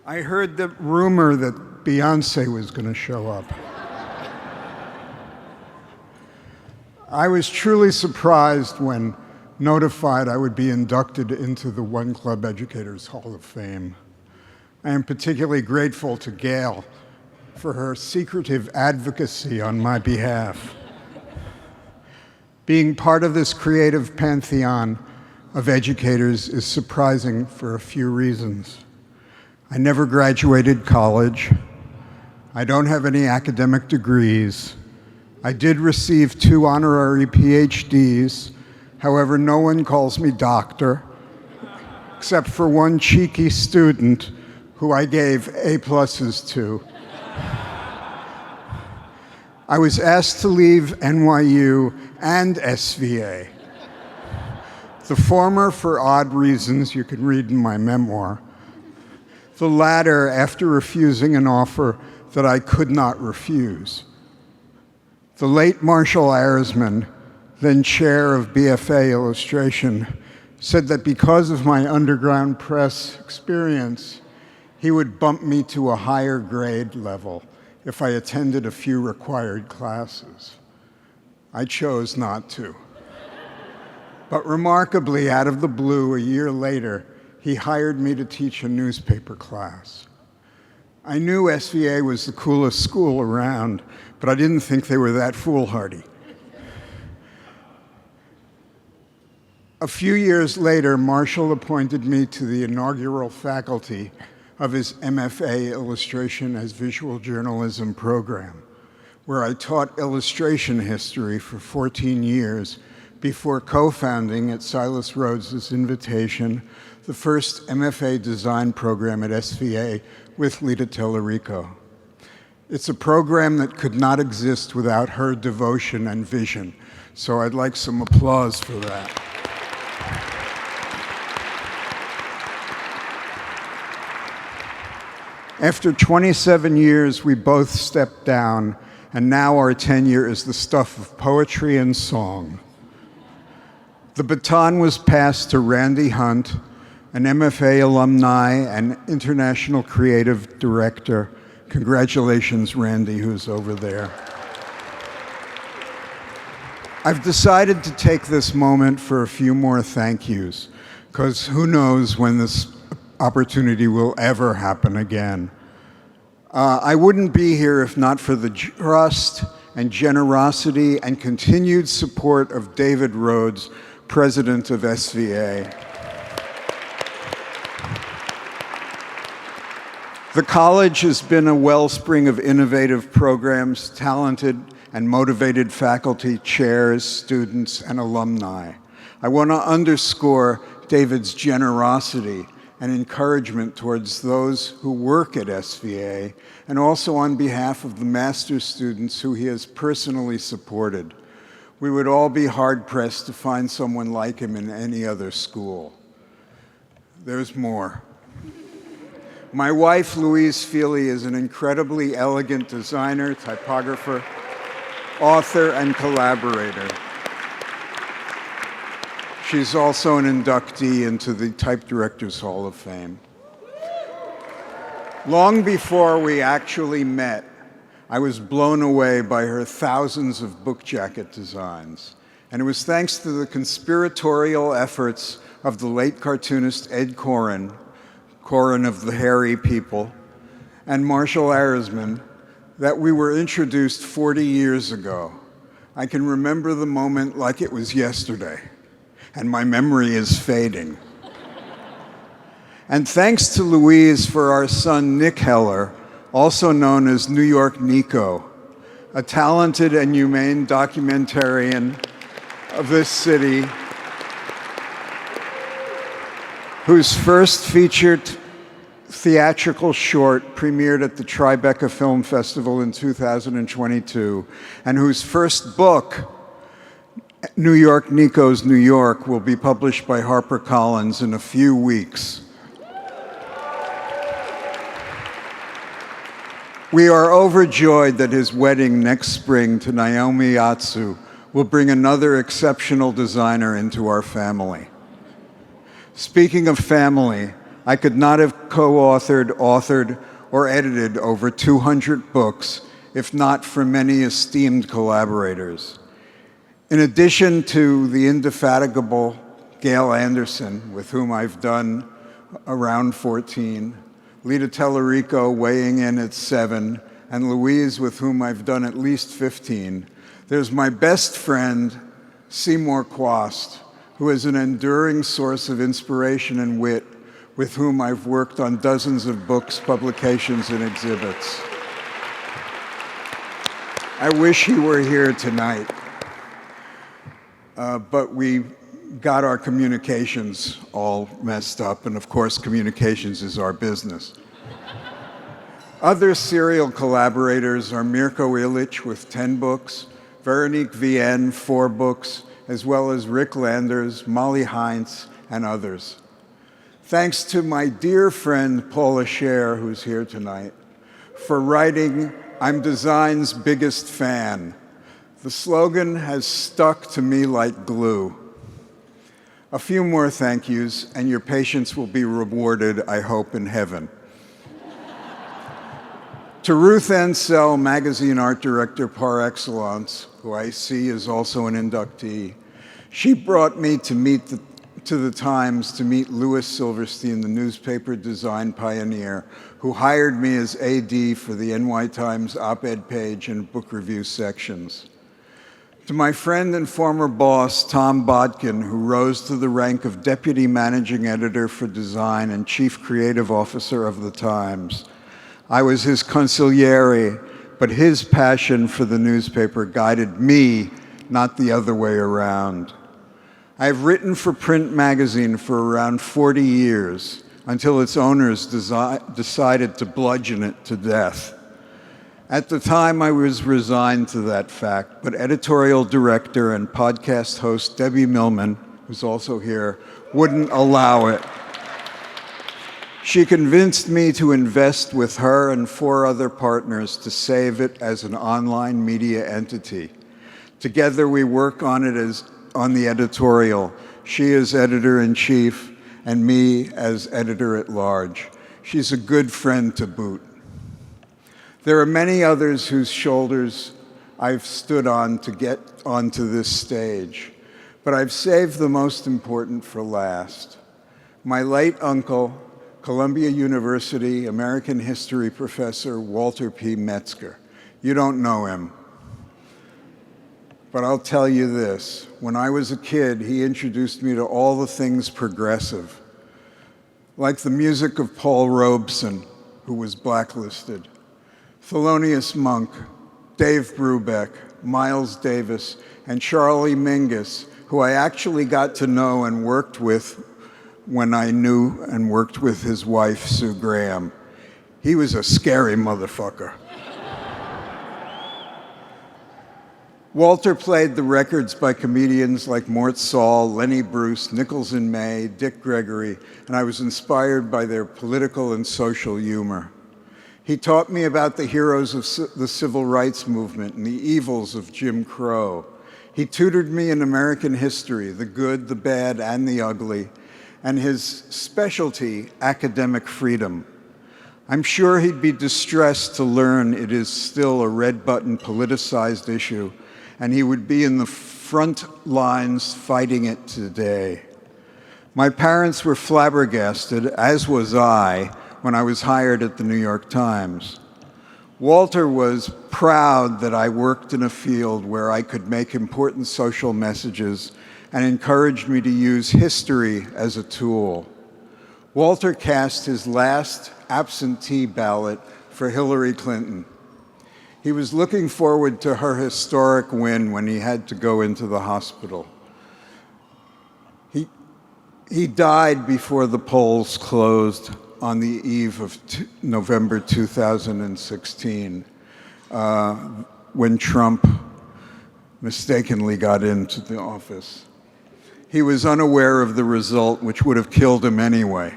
I heard the rumor that Beyoncé was going to show up. I was truly surprised when notified I would be inducted into the One Club Educators Hall of Fame. I am particularly grateful to Gail for her secretive advocacy on my behalf. Being part of this creative pantheon of educators is surprising for a few reasons. I never graduated college. I don't have any academic degrees. I did receive 2 honorary PhDs. However, no one calls me doctor, except for one cheeky student who I gave A+s to. I was asked to leave NYU and SVA. The former for odd reasons you can read in my memoir. The latter after refusing an offer that I could not refuse. The late Marshall Ayersman, then chair of BFA Illustration, said that because of my underground press experience, he would bump me to a higher grade level if I attended a few required classes. I chose not to. But remarkably, out of the blue, a year later, he hired me to teach a newspaper class. I knew SVA was the coolest school around, but I didn't think they were that foolhardy. A few years later, Marshall appointed me to the inaugural faculty of his MFA Illustration as Visual Journalism program, where I taught illustration history for 14 years before co-founding at Silas Rhodes's invitation the first MFA design program at SVA with Lita Tellerico. It's a program that could not exist without her devotion and vision, so I'd like some applause for that. After 27 years, we both stepped down, and now our tenure is the stuff of poetry and song. The baton was passed to Randy Hunt, an MFA alumni and international creative director. Congratulations, Randy, who's over there. I've decided to take this moment for a few more thank yous, because who knows when this opportunity will ever happen again. I wouldn't be here if not for the trust and generosity and continued support of David Rhodes, president of SVA. The college has been a wellspring of innovative programs, talented and motivated faculty, chairs, students, and alumni. I want to underscore David's generosity and encouragement towards those who work at SVA, and also on behalf of the master's students who he has personally supported. We would all be hard-pressed to find someone like him in any other school. There's more. My wife, Louise Feely, is an incredibly elegant designer, typographer, author, and collaborator. She's also an inductee into the Type Directors Hall of Fame. Long before we actually met, I was blown away by her thousands of book jacket designs. And it was thanks to the conspiratorial efforts of the late cartoonist Ed Koren, Koren of the Hairy People, and Marshall Ayersman, that we were introduced 40 years ago. I can remember the moment like it was yesterday, and my memory is fading. And thanks to Louise for our son Nick Heller, also known as New York Nico, a talented and humane documentarian of this city, whose first featured theatrical short premiered at the Tribeca Film Festival in 2022, and whose first book, New York Nico's New York, will be published by HarperCollins in a few weeks. We are overjoyed that his wedding next spring to Naomi Yatsu will bring another exceptional designer into our family. Speaking of family, I could not have co-authored, authored, or edited over 200 books if not for many esteemed collaborators. In addition to the indefatigable Gail Anderson, with whom I've done around 14, Lita Tellerico weighing in at 7, and Louise, with whom I've done at least 15, there's my best friend, Seymour Quast, who is an enduring source of inspiration and wit, with whom I've worked on dozens of books, publications, and exhibits. I wish he were here tonight, but we got our communications all messed up, and of course, communications is our business. Other serial collaborators are Mirko Ilic with 10 books, Veronique Vienne, 4 books, as well as Rick Landers, Molly Heinz, and others. Thanks to my dear friend Paula Scher, who's here tonight, for writing "I'm Design's Biggest Fan." The slogan has stuck to me like glue. A few more thank yous, and your patience will be rewarded, I hope, in heaven. To Ruth Ansell, magazine art director par excellence, who I see is also an inductee. She brought me to the Times to meet Louis Silverstein, the newspaper design pioneer, who hired me as AD for the NY Times op-ed page and book review sections. To my friend and former boss, Tom Bodkin, who rose to the rank of deputy managing editor for design and chief creative officer of the Times. I was his consigliere, but his passion for the newspaper guided me, not the other way around. I've written for print magazine for around 40 years, until its owners decided to bludgeon it to death. At the time, I was resigned to that fact, but editorial director and podcast host Debbie Millman, who's also here, wouldn't allow it. She convinced me to invest with her and 4 other partners to save it as an online media entity. Together, we work on it on the editorial. She is editor-in-chief, and me as editor-at-large. She's a good friend to boot. There are many others whose shoulders I've stood on to get onto this stage, but I've saved the most important for last. My late uncle, Columbia University American history professor Walter P. Metzger. You don't know him, but I'll tell you this. When I was a kid, he introduced me to all the things progressive, like the music of Paul Robeson, who was blacklisted, Thelonious Monk, Dave Brubeck, Miles Davis, and Charlie Mingus, who I actually got to know and worked with when I knew and worked with his wife, Sue Graham. He was a scary motherfucker. Walter played the records by comedians like Mort Saul, Lenny Bruce, Nichols and May, Dick Gregory, and I was inspired by their political and social humor. He taught me about the heroes of the civil rights movement and the evils of Jim Crow. He tutored me in American history, the good, the bad, and the ugly, and his specialty, academic freedom. I'm sure he'd be distressed to learn it is still a red-button politicized issue, and he would be in the front lines fighting it today. My parents were flabbergasted, as was I, when I was hired at the New York Times. Walter was proud that I worked in a field where I could make important social messages and encouraged me to use history as a tool. Walter cast his last absentee ballot for Hillary Clinton. He was looking forward to her historic win when he had to go into the hospital. He died before the polls closed on the eve of November 2016, when Trump mistakenly got into the office. He was unaware of the result, which would have killed him anyway.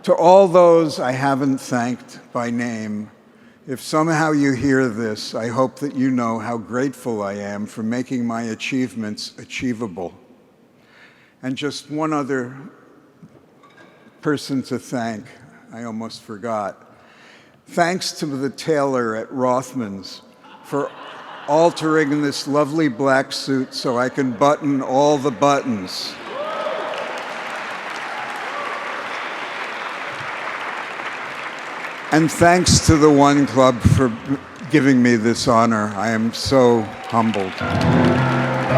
To all those I haven't thanked by name, if somehow you hear this, I hope that you know how grateful I am for making my achievements achievable. And just one other person to thank. I almost forgot. Thanks to the tailor at Rothman's for altering this lovely black suit so I can button all the buttons. And thanks to the One Club for giving me this honor. I am so humbled.